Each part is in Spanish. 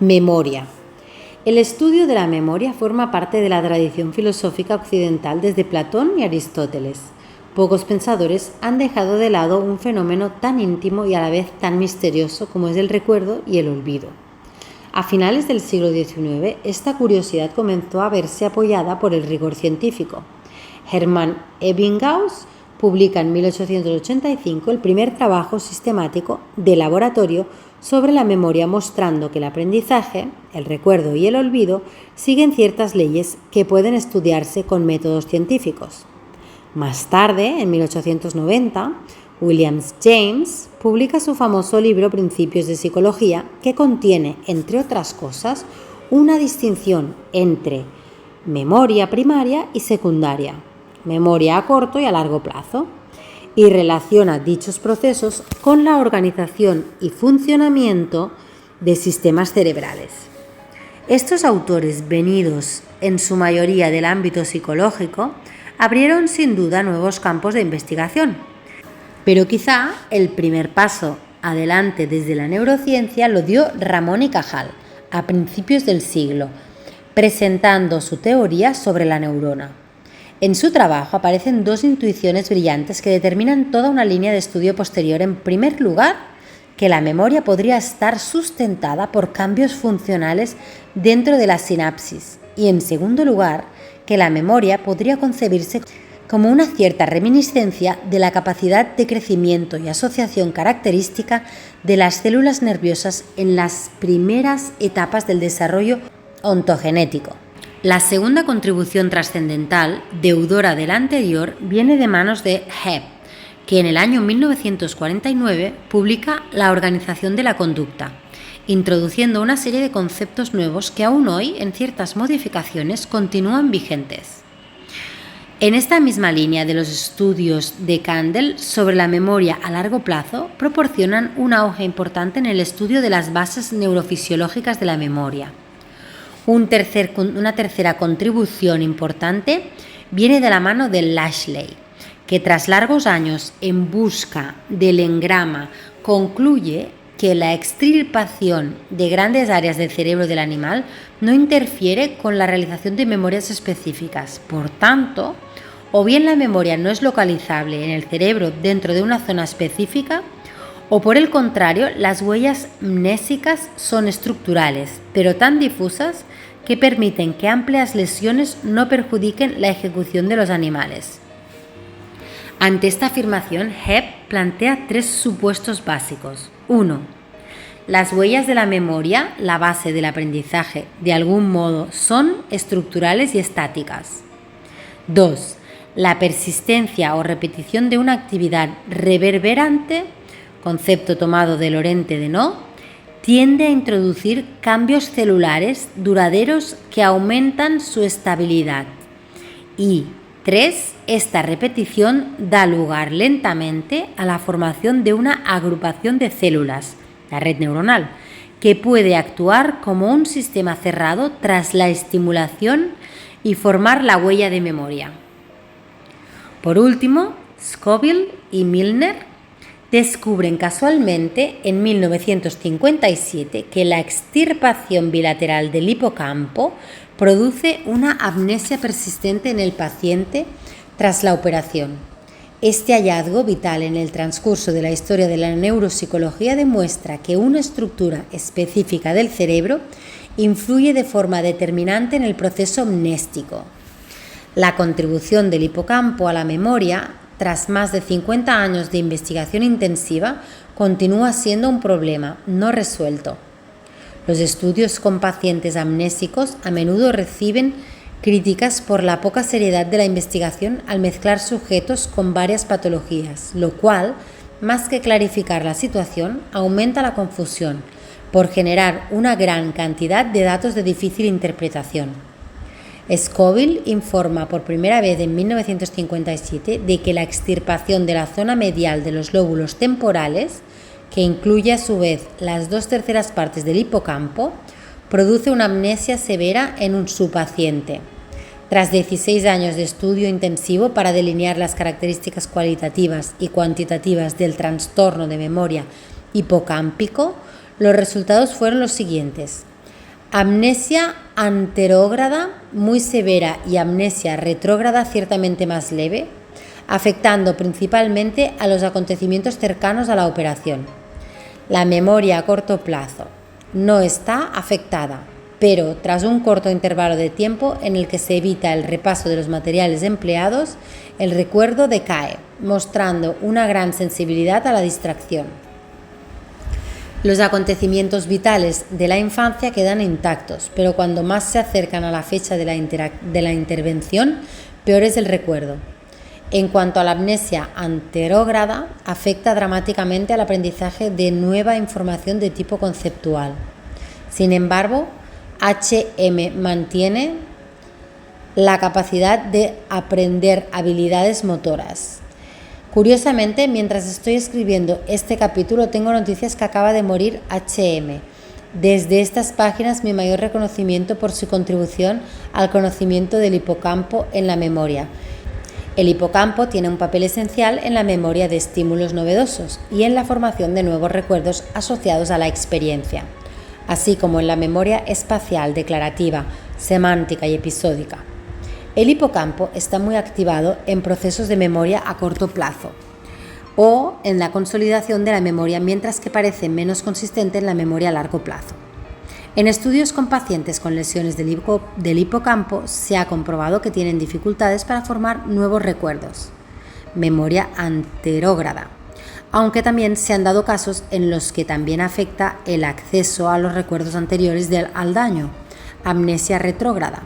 Memoria. El estudio de la memoria forma parte de la tradición filosófica occidental desde Platón y Aristóteles. Pocos pensadores han dejado de lado un fenómeno tan íntimo y a la vez tan misterioso como es el recuerdo y el olvido. A finales del siglo XIX, esta curiosidad comenzó a verse apoyada por el rigor científico. Hermann Ebbinghaus publica en 1885 el primer trabajo sistemático de laboratorio sobre la memoria, mostrando que el aprendizaje, el recuerdo y el olvido siguen ciertas leyes que pueden estudiarse con métodos científicos. Más tarde, en 1890, William James publica su famoso libro Principios de Psicología, que contiene, entre otras cosas, una distinción entre memoria primaria y secundaria, memoria a corto y a largo plazo, y relaciona dichos procesos con la organización y funcionamiento de sistemas cerebrales. Estos autores, venidos en su mayoría del ámbito psicológico, abrieron sin duda nuevos campos de investigación. Pero quizá el primer paso adelante desde la neurociencia lo dio Ramón y Cajal a principios del siglo, presentando su teoría sobre la neurona. En su trabajo aparecen dos intuiciones brillantes que determinan toda una línea de estudio posterior. En primer lugar, que la memoria podría estar sustentada por cambios funcionales dentro de la sinapsis, y en segundo lugar, que la memoria podría concebirse como una cierta reminiscencia de la capacidad de crecimiento y asociación característica de las células nerviosas en las primeras etapas del desarrollo ontogenético. La segunda contribución trascendental, deudora de la anterior, viene de manos de Hebb, que en el año 1949 publica La organización de la conducta, introduciendo una serie de conceptos nuevos que aún hoy, en ciertas modificaciones, continúan vigentes. En esta misma línea de los estudios de Kandel sobre la memoria a largo plazo, proporcionan un auge importante en el estudio de las bases neurofisiológicas de la memoria. Una tercera contribución importante viene de la mano de Lashley, que tras largos años en busca del engrama concluye que la extirpación de grandes áreas del cerebro del animal no interfiere con la realización de memorias específicas. Por tanto, o bien la memoria no es localizable en el cerebro dentro de una zona específica, o por el contrario, las huellas mnésicas son estructurales, pero tan difusas que permiten que amplias lesiones no perjudiquen la ejecución de los animales. Ante esta afirmación, Hebb plantea tres supuestos básicos. 1. Las huellas de la memoria, la base del aprendizaje, de algún modo son estructurales y estáticas. 2. La persistencia o repetición de una actividad reverberante, concepto tomado de Lorente Deneau, tiende a introducir cambios celulares duraderos que aumentan su estabilidad. Y 3. Esta repetición da lugar lentamente a la formación de una agrupación de células, la red neuronal, que puede actuar como un sistema cerrado tras la estimulación y formar la huella de memoria. Por último, Scoville y Milner descubren casualmente en 1957 que la extirpación bilateral del hipocampo produce una amnesia persistente en el paciente tras la operación. Este hallazgo vital en el transcurso de la historia de la neuropsicología demuestra que una estructura específica del cerebro influye de forma determinante en el proceso mnéstico. La contribución del hipocampo a la memoria, tras más de 50 años de investigación intensiva, continúa siendo un problema no resuelto. Los estudios con pacientes amnésicos a menudo reciben críticas por la poca seriedad de la investigación al mezclar sujetos con varias patologías, lo cual, más que clarificar la situación, aumenta la confusión por generar una gran cantidad de datos de difícil interpretación. Scoville informa por primera vez en 1957 de que la extirpación de la zona medial de los lóbulos temporales, que incluye a su vez las 2/3 partes del hipocampo, produce una amnesia severa en su paciente. Tras 16 años de estudio intensivo para delinear las características cualitativas y cuantitativas del trastorno de memoria hipocámpico, los resultados fueron los siguientes. Amnesia anterógrada muy severa y amnesia retrógrada ciertamente más leve, afectando principalmente a los acontecimientos cercanos a la operación. La memoria a corto plazo no está afectada, pero tras un corto intervalo de tiempo en el que se evita el repaso de los materiales empleados, el recuerdo decae, mostrando una gran sensibilidad a la distracción. Los acontecimientos vitales de la infancia quedan intactos, pero cuando más se acercan a la fecha de la intervención, peor es el recuerdo. En cuanto a la amnesia anterógrada, afecta dramáticamente al aprendizaje de nueva información de tipo conceptual. Sin embargo, HM mantiene la capacidad de aprender habilidades motoras. Curiosamente, mientras estoy escribiendo este capítulo, tengo noticias que acaba de morir HM. Desde estas páginas, mi mayor reconocimiento por su contribución al conocimiento del hipocampo en la memoria. El hipocampo tiene un papel esencial en la memoria de estímulos novedosos y en la formación de nuevos recuerdos asociados a la experiencia, así como en la memoria espacial, declarativa, semántica y episódica. El hipocampo está muy activado en procesos de memoria a corto plazo o en la consolidación de la memoria, mientras que parece menos consistente en la memoria a largo plazo. En estudios con pacientes con lesiones del hipocampo se ha comprobado que tienen dificultades para formar nuevos recuerdos, memoria anterógrada, aunque también se han dado casos en los que también afecta el acceso a los recuerdos anteriores al daño, amnesia retrógrada,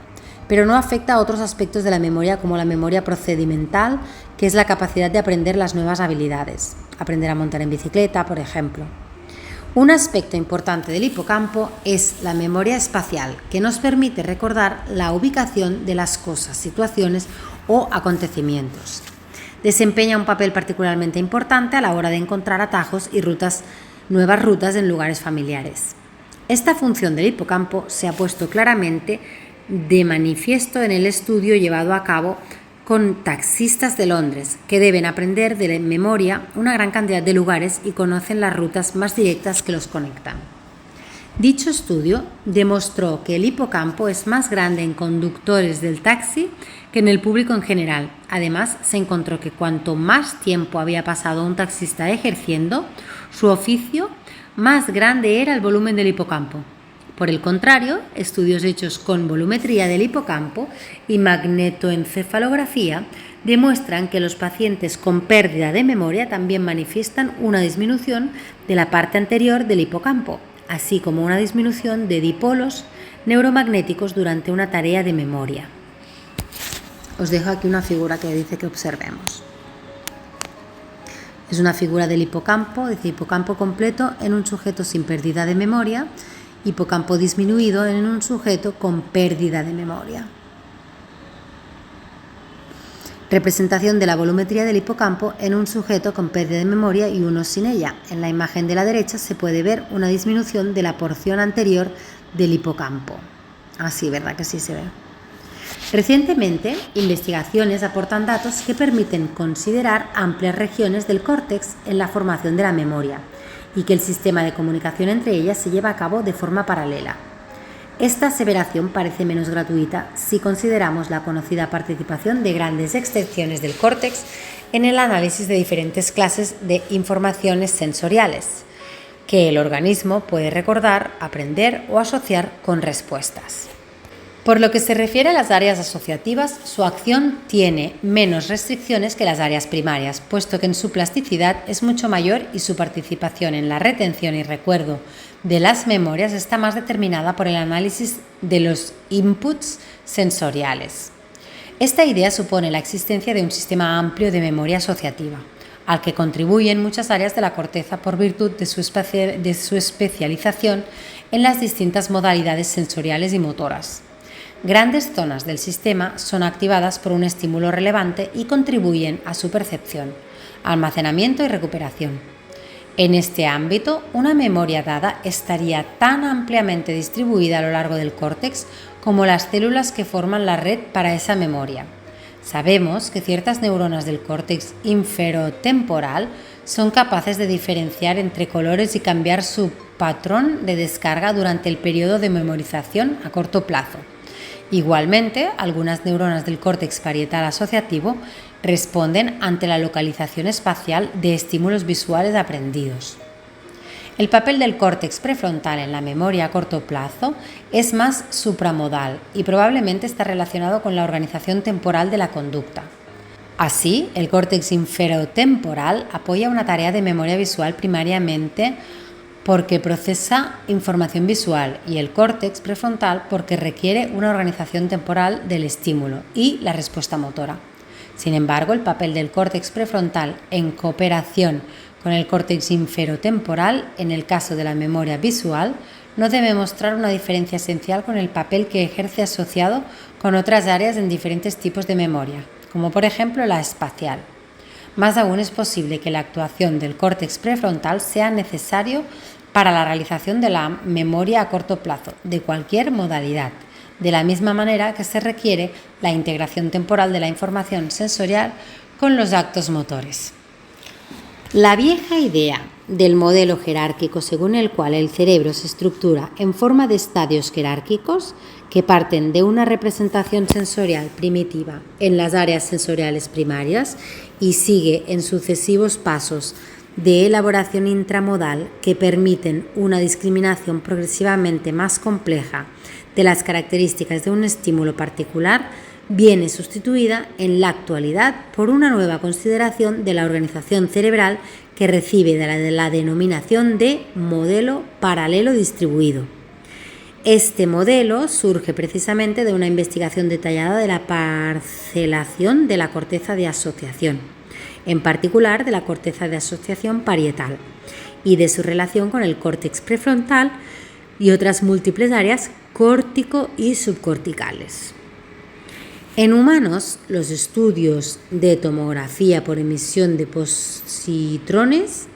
pero no afecta a otros aspectos de la memoria como la memoria procedimental, que es la capacidad de aprender las nuevas habilidades, aprender a montar en bicicleta, por ejemplo. Un aspecto importante del hipocampo es la memoria espacial, que nos permite recordar la ubicación de las cosas, situaciones o acontecimientos. Desempeña un papel particularmente importante a la hora de encontrar atajos y nuevas rutas en lugares familiares. Esta función del hipocampo se ha puesto claramente de manifiesto en el estudio llevado a cabo con taxistas de Londres, que deben aprender de memoria una gran cantidad de lugares y conocen las rutas más directas que los conectan. Dicho estudio demostró que el hipocampo es más grande en conductores del taxi que en el público en general. Además, se encontró que cuanto más tiempo había pasado un taxista ejerciendo su oficio, más grande era el volumen del hipocampo. Por el contrario, estudios hechos con volumetría del hipocampo y magnetoencefalografía demuestran que los pacientes con pérdida de memoria también manifiestan una disminución de la parte anterior del hipocampo, así como una disminución de dipolos neuromagnéticos durante una tarea de memoria. Os dejo aquí una figura que dice que observemos. Es una figura del hipocampo, dice hipocampo completo en un sujeto sin pérdida de memoria, hipocampo disminuido en un sujeto con pérdida de memoria. Representación de la volumetría del hipocampo en un sujeto con pérdida de memoria y uno sin ella. En la imagen de la derecha se puede ver una disminución de la porción anterior del hipocampo. Así, ¿verdad que sí se ve? Recientemente, investigaciones aportan datos que permiten considerar amplias regiones del córtex en la formación de la memoria y que el sistema de comunicación entre ellas se lleva a cabo de forma paralela. Esta aseveración parece menos gratuita si consideramos la conocida participación de grandes extensiones del córtex en el análisis de diferentes clases de informaciones sensoriales, que el organismo puede recordar, aprender o asociar con respuestas. Por lo que se refiere a las áreas asociativas, su acción tiene menos restricciones que las áreas primarias, puesto que en su plasticidad es mucho mayor y su participación en la retención y recuerdo de las memorias está más determinada por el análisis de los inputs sensoriales. Esta idea supone la existencia de un sistema amplio de memoria asociativa, al que contribuyen muchas áreas de la corteza por virtud de su especialización en las distintas modalidades sensoriales y motoras. Grandes zonas del sistema son activadas por un estímulo relevante y contribuyen a su percepción, almacenamiento y recuperación. En este ámbito, una memoria dada estaría tan ampliamente distribuida a lo largo del córtex como las células que forman la red para esa memoria. Sabemos que ciertas neuronas del córtex inferotemporal Son capaces de diferenciar entre colores y cambiar su patrón de descarga durante el periodo de memorización a corto plazo. Igualmente, algunas neuronas del córtex parietal asociativo responden ante la localización espacial de estímulos visuales aprendidos. El papel del córtex prefrontal en la memoria a corto plazo es más supramodal y probablemente está relacionado con la organización temporal de la conducta. Así, el córtex inferotemporal apoya una tarea de memoria visual primariamente porque procesa información visual y el córtex prefrontal porque requiere una organización temporal del estímulo y la respuesta motora. Sin embargo, el papel del córtex prefrontal en cooperación con el córtex inferotemporal en el caso de la memoria visual no debe mostrar una diferencia esencial con el papel que ejerce asociado con otras áreas en diferentes tipos de memoria, como por ejemplo la espacial. Más aún es posible que la actuación del córtex prefrontal sea necesario para la realización de la memoria a corto plazo, de cualquier modalidad, de la misma manera que se requiere la integración temporal de la información sensorial con los actos motores. La vieja idea del modelo jerárquico según el cual el cerebro se estructura en forma de estadios jerárquicos que parten de una representación sensorial primitiva en las áreas sensoriales primarias y sigue en sucesivos pasos de elaboración intramodal que permiten una discriminación progresivamente más compleja de las características de un estímulo particular, viene sustituida en la actualidad por una nueva consideración de la organización cerebral que recibe de la denominación de modelo paralelo distribuido. Este modelo surge precisamente de una investigación detallada de la parcelación de la corteza de asociación, en particular de la corteza de asociación parietal, y de su relación con el córtex prefrontal y otras múltiples áreas córtico y subcorticales. En humanos, los estudios de tomografía por emisión de positrones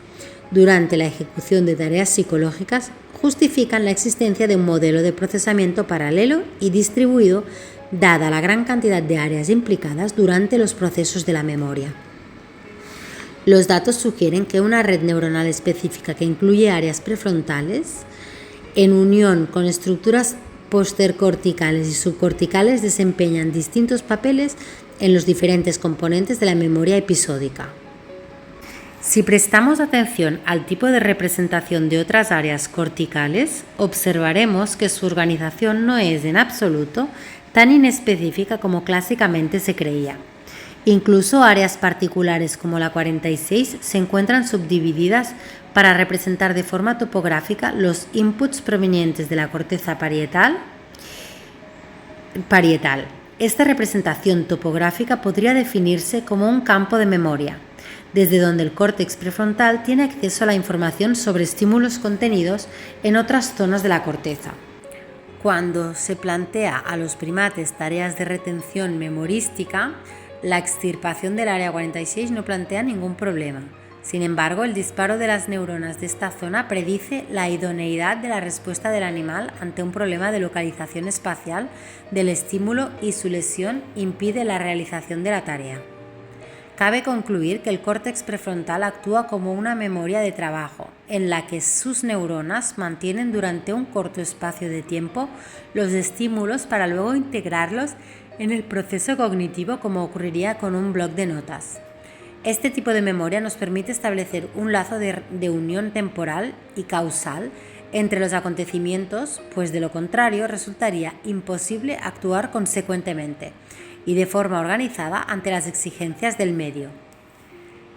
durante la ejecución de tareas psicológicas justifican la existencia de un modelo de procesamiento paralelo y distribuido dada la gran cantidad de áreas implicadas durante los procesos de la memoria. Los datos sugieren que una red neuronal específica que incluye áreas prefrontales, en unión con estructuras postercorticales y subcorticales, desempeñan distintos papeles en los diferentes componentes de la memoria episódica. Si prestamos atención al tipo de representación de otras áreas corticales, observaremos que su organización no es en absoluto tan inespecífica como clásicamente se creía. Incluso áreas particulares como la 46 se encuentran subdivididas para representar de forma topográfica los inputs provenientes de la corteza parietal. Esta representación topográfica podría definirse como un campo de memoria, desde donde el córtex prefrontal tiene acceso a la información sobre estímulos contenidos en otras zonas de la corteza. Cuando se plantea a los primates tareas de retención memorística, la extirpación del área 46 no plantea ningún problema. Sin embargo, el disparo de las neuronas de esta zona predice la idoneidad de la respuesta del animal ante un problema de localización espacial del estímulo y su lesión impide la realización de la tarea. Cabe concluir que el córtex prefrontal actúa como una memoria de trabajo, en la que sus neuronas mantienen durante un corto espacio de tiempo los estímulos para luego integrarlos en el proceso cognitivo como ocurriría con un bloc de notas. Este tipo de memoria nos permite establecer un lazo de unión temporal y causal entre los acontecimientos, pues de lo contrario resultaría imposible actuar consecuentemente y de forma organizada ante las exigencias del medio.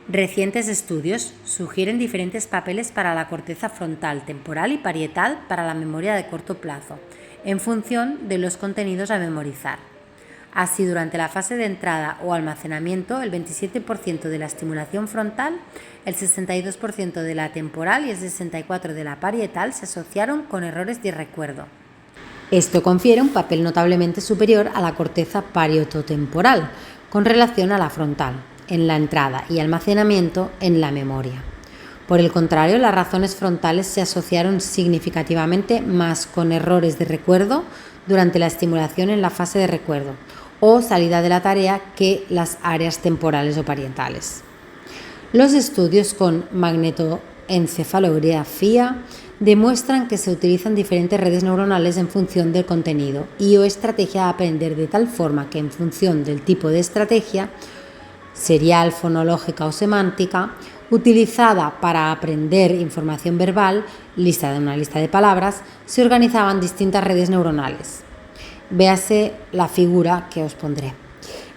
Recientes estudios sugieren diferentes papeles para la corteza frontal, temporal y parietal para la memoria de corto plazo, en función de los contenidos a memorizar. Así, durante la fase de entrada o almacenamiento, el 27% de la estimulación frontal, el 62% de la temporal y el 64% de la parietal se asociaron con errores de recuerdo. Esto confiere un papel notablemente superior a la corteza parietotemporal con relación a la frontal, en la entrada y almacenamiento en la memoria. Por el contrario, las razones frontales se asociaron significativamente más con errores de recuerdo durante la estimulación en la fase de recuerdo o salida de la tarea que las áreas temporales o parietales. Los estudios con magnetoencefalografía demuestran que se utilizan diferentes redes neuronales en función del contenido y o estrategia a aprender, de tal forma que en función del tipo de estrategia, serial, fonológica o semántica, utilizada para aprender información verbal, una lista de palabras, se organizaban distintas redes neuronales. Véase la figura que os pondré.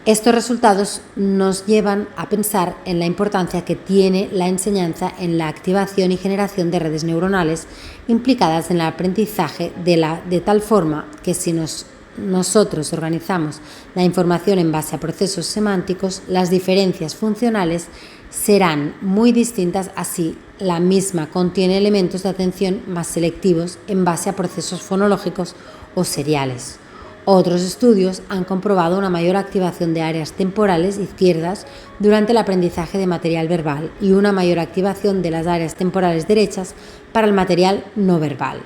Estos resultados nos llevan a pensar en la importancia que tiene la enseñanza en la activación y generación de redes neuronales implicadas en el aprendizaje de tal forma que si nosotros organizamos la información en base a procesos semánticos, las diferencias funcionales serán muy distintas. Así, la misma contiene elementos de atención más selectivos en base a procesos fonológicos o seriales. Otros estudios han comprobado una mayor activación de áreas temporales izquierdas durante el aprendizaje de material verbal y una mayor activación de las áreas temporales derechas para el material no verbal.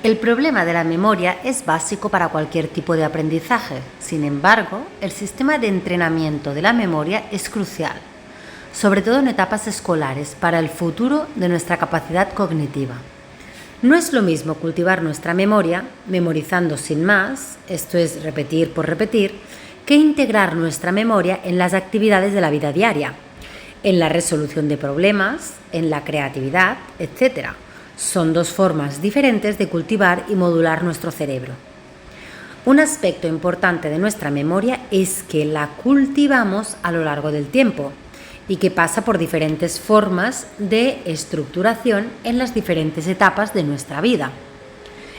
El problema de la memoria es básico para cualquier tipo de aprendizaje. Sin embargo, el sistema de entrenamiento de la memoria es crucial, sobre todo en etapas escolares, para el futuro de nuestra capacidad cognitiva. No es lo mismo cultivar nuestra memoria, memorizando sin más, esto es repetir por repetir, que integrar nuestra memoria en las actividades de la vida diaria, en la resolución de problemas, en la creatividad, etc. Son dos formas diferentes de cultivar y modular nuestro cerebro. Un aspecto importante de nuestra memoria es que la cultivamos a lo largo del tiempo y que pasa por diferentes formas de estructuración en las diferentes etapas de nuestra vida.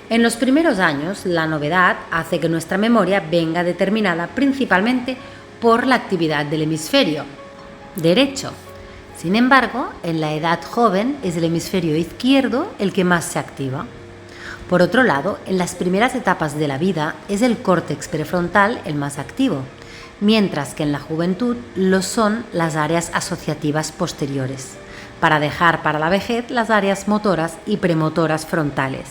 En los primeros años, la novedad hace que nuestra memoria venga determinada principalmente por la actividad del hemisferio derecho. Sin embargo, en la edad joven es el hemisferio izquierdo el que más se activa. Por otro lado, en las primeras etapas de la vida es el córtex prefrontal el más activo, mientras que en la juventud lo son las áreas asociativas posteriores, para dejar para la vejez las áreas motoras y premotoras frontales,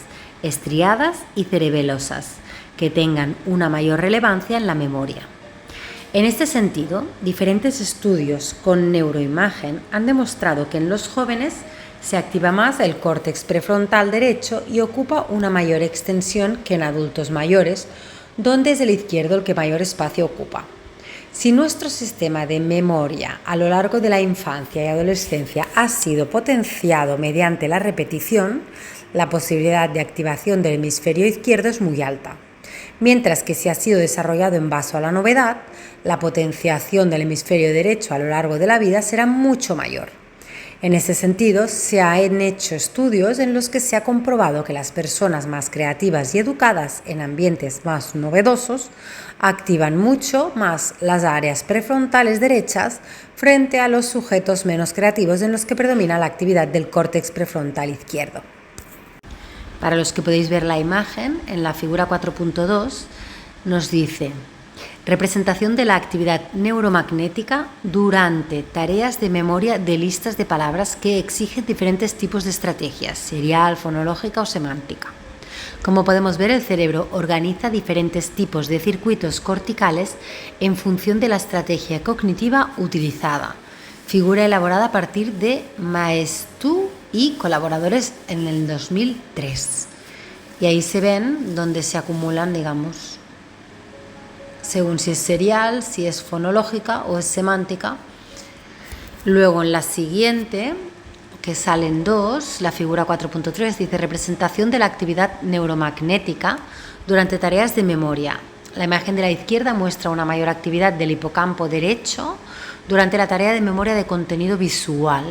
estriadas y cerebelosas, que tengan una mayor relevancia en la memoria. En este sentido, diferentes estudios con neuroimagen han demostrado que en los jóvenes se activa más el córtex prefrontal derecho y ocupa una mayor extensión que en adultos mayores, donde es el izquierdo el que mayor espacio ocupa. Si nuestro sistema de memoria a lo largo de la infancia y adolescencia ha sido potenciado mediante la repetición, la posibilidad de activación del hemisferio izquierdo es muy alta, mientras que si ha sido desarrollado en base a la novedad, la potenciación del hemisferio derecho a lo largo de la vida será mucho mayor. En ese sentido, se han hecho estudios en los que se ha comprobado que las personas más creativas y educadas en ambientes más novedosos activan mucho más las áreas prefrontales derechas frente a los sujetos menos creativos en los que predomina la actividad del córtex prefrontal izquierdo. Para los que podéis ver la imagen, en la figura 4.2 nos dice: representación de la actividad neuromagnética durante tareas de memoria de listas de palabras que exigen diferentes tipos de estrategias, serial, fonológica o semántica. Como podemos ver, el cerebro organiza diferentes tipos de circuitos corticales en función de la estrategia cognitiva utilizada. Figura elaborada a partir de Maestu y colaboradores en el 2003. Y ahí se ven donde se acumulan, digamos, según si es serial, si es fonológica o es semántica. Luego en la siguiente, que salen dos, la figura 4.3 dice representación de la actividad neuromagnética durante tareas de memoria. La imagen de la izquierda muestra una mayor actividad del hipocampo derecho durante la tarea de memoria de contenido visual,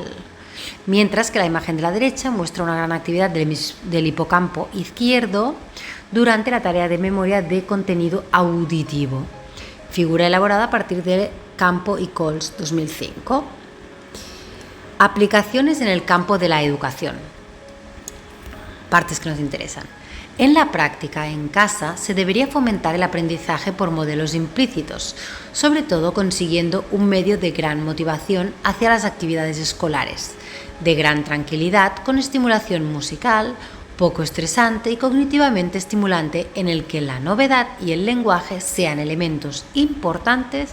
mientras que la imagen de la derecha muestra una gran actividad del hipocampo izquierdo durante la tarea de memoria de contenido auditivo. Figura elaborada a partir de Campo y Coles 2005. Aplicaciones en el campo de la educación. Partes que nos interesan. En la práctica, en casa, se debería fomentar el aprendizaje por modelos implícitos, sobre todo consiguiendo un medio de gran motivación hacia las actividades escolares, de gran tranquilidad con estimulación musical, poco estresante y cognitivamente estimulante, en el que la novedad y el lenguaje sean elementos importantes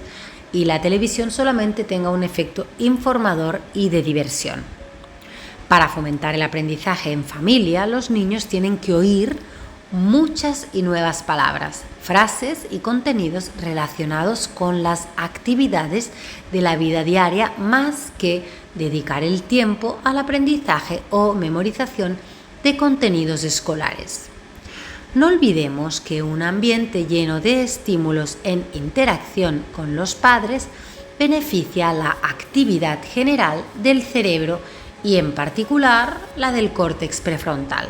y la televisión solamente tenga un efecto informador y de diversión. Para fomentar el aprendizaje en familia, los niños tienen que oír muchas y nuevas palabras, frases y contenidos relacionados con las actividades de la vida diaria, más que dedicar el tiempo al aprendizaje o memorización de contenidos escolares. No olvidemos que un ambiente lleno de estímulos en interacción con los padres beneficia la actividad general del cerebro y en particular la del córtex prefrontal.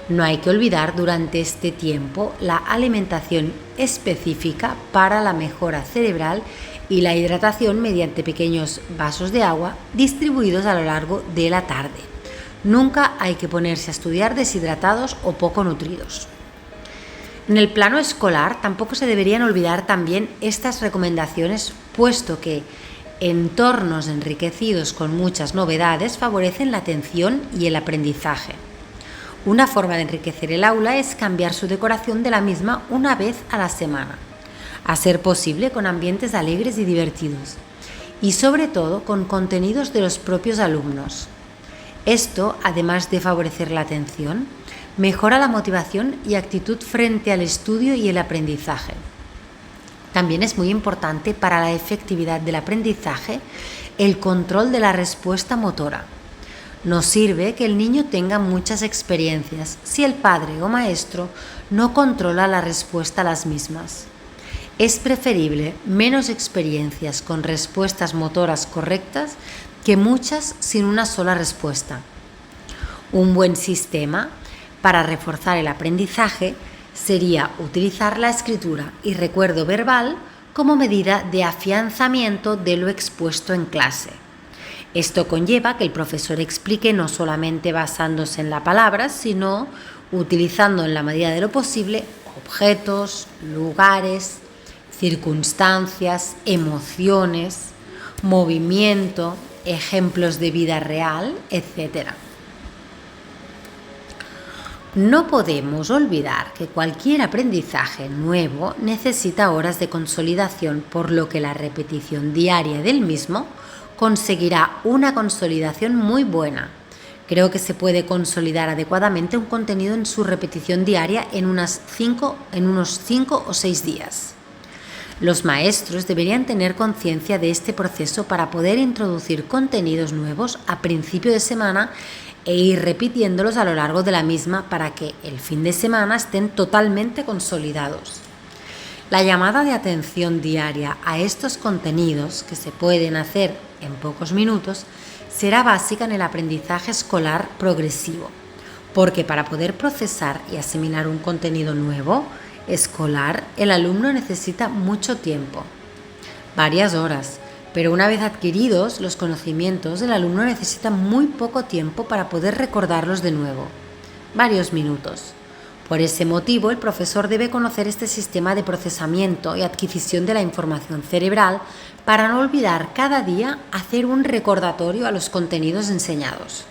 No hay que olvidar durante este tiempo la alimentación específica para la mejora cerebral y la hidratación mediante pequeños vasos de agua distribuidos a lo largo de la tarde. Nunca hay que ponerse a estudiar deshidratados o poco nutridos. En el plano escolar tampoco se deberían olvidar también estas recomendaciones, puesto que entornos enriquecidos con muchas novedades favorecen la atención y el aprendizaje. Una forma de enriquecer el aula es cambiar su decoración de la misma una vez a la semana, a ser posible con ambientes alegres y divertidos, y sobre todo con contenidos de los propios alumnos. Esto, además de favorecer la atención, mejora la motivación y actitud frente al estudio y el aprendizaje. También es muy importante para la efectividad del aprendizaje el control de la respuesta motora. No sirve que el niño tenga muchas experiencias si el padre o maestro no controla la respuesta a las mismas. Es preferible menos experiencias con respuestas motoras correctas que muchas sin una sola respuesta. Un buen sistema para reforzar el aprendizaje sería utilizar la escritura y recuerdo verbal como medida de afianzamiento de lo expuesto en clase. Esto conlleva que el profesor explique no solamente basándose en la palabra, sino utilizando en la medida de lo posible objetos, lugares, circunstancias, emociones, movimiento, ejemplos de vida real, etc. No podemos olvidar que cualquier aprendizaje nuevo necesita horas de consolidación, por lo que la repetición diaria del mismo conseguirá una consolidación muy buena. Creo que se puede consolidar adecuadamente un contenido en su repetición diaria en unos 5 o 6 días. Los maestros deberían tener conciencia de este proceso para poder introducir contenidos nuevos a principio de semana e ir repitiéndolos a lo largo de la misma para que el fin de semana estén totalmente consolidados. La llamada de atención diaria a estos contenidos, que se pueden hacer en pocos minutos, será básica en el aprendizaje escolar progresivo, porque para poder procesar y asimilar un contenido nuevo, escolar, el alumno necesita mucho tiempo, varias horas, pero una vez adquiridos los conocimientos, el alumno necesita muy poco tiempo para poder recordarlos de nuevo, varios minutos. Por ese motivo, el profesor debe conocer este sistema de procesamiento y adquisición de la información cerebral para no olvidar cada día hacer un recordatorio a los contenidos enseñados.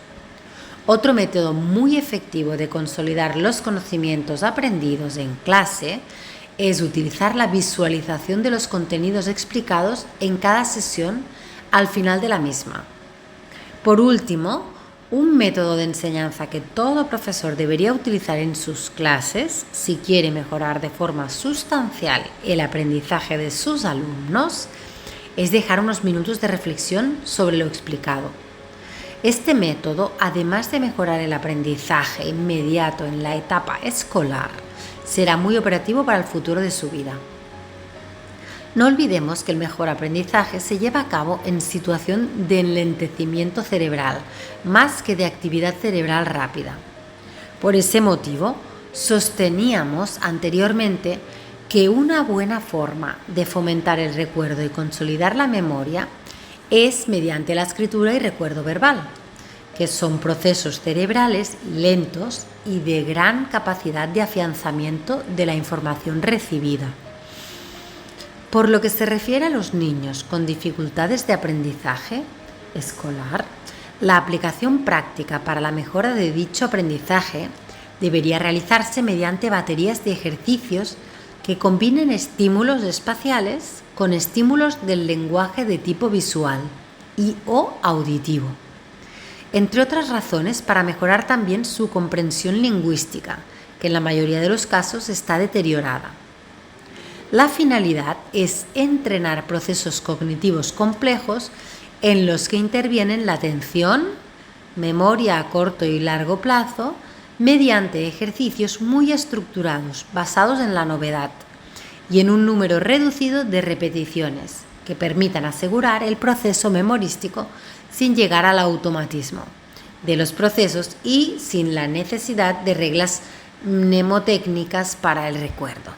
Otro método muy efectivo de consolidar los conocimientos aprendidos en clase es utilizar la visualización de los contenidos explicados en cada sesión al final de la misma. Por último, un método de enseñanza que todo profesor debería utilizar en sus clases si quiere mejorar de forma sustancial el aprendizaje de sus alumnos es dejar unos minutos de reflexión sobre lo explicado. Este método, además de mejorar el aprendizaje inmediato en la etapa escolar, será muy operativo para el futuro de su vida. No olvidemos que el mejor aprendizaje se lleva a cabo en situación de enlentecimiento cerebral, más que de actividad cerebral rápida. Por ese motivo, sosteníamos anteriormente que una buena forma de fomentar el recuerdo y consolidar la memoria es mediante la escritura y recuerdo verbal, que son procesos cerebrales lentos y de gran capacidad de afianzamiento de la información recibida. Por lo que se refiere a los niños con dificultades de aprendizaje escolar, la aplicación práctica para la mejora de dicho aprendizaje debería realizarse mediante baterías de ejercicios que combinen estímulos espaciales con estímulos del lenguaje de tipo visual y o auditivo, entre otras razones para mejorar también su comprensión lingüística, que en la mayoría de los casos está deteriorada. La finalidad es entrenar procesos cognitivos complejos en los que intervienen la atención, memoria a corto y largo plazo, mediante ejercicios muy estructurados, basados en la novedad y en un número reducido de repeticiones que permitan asegurar el proceso memorístico sin llegar al automatismo de los procesos y sin la necesidad de reglas mnemotécnicas para el recuerdo.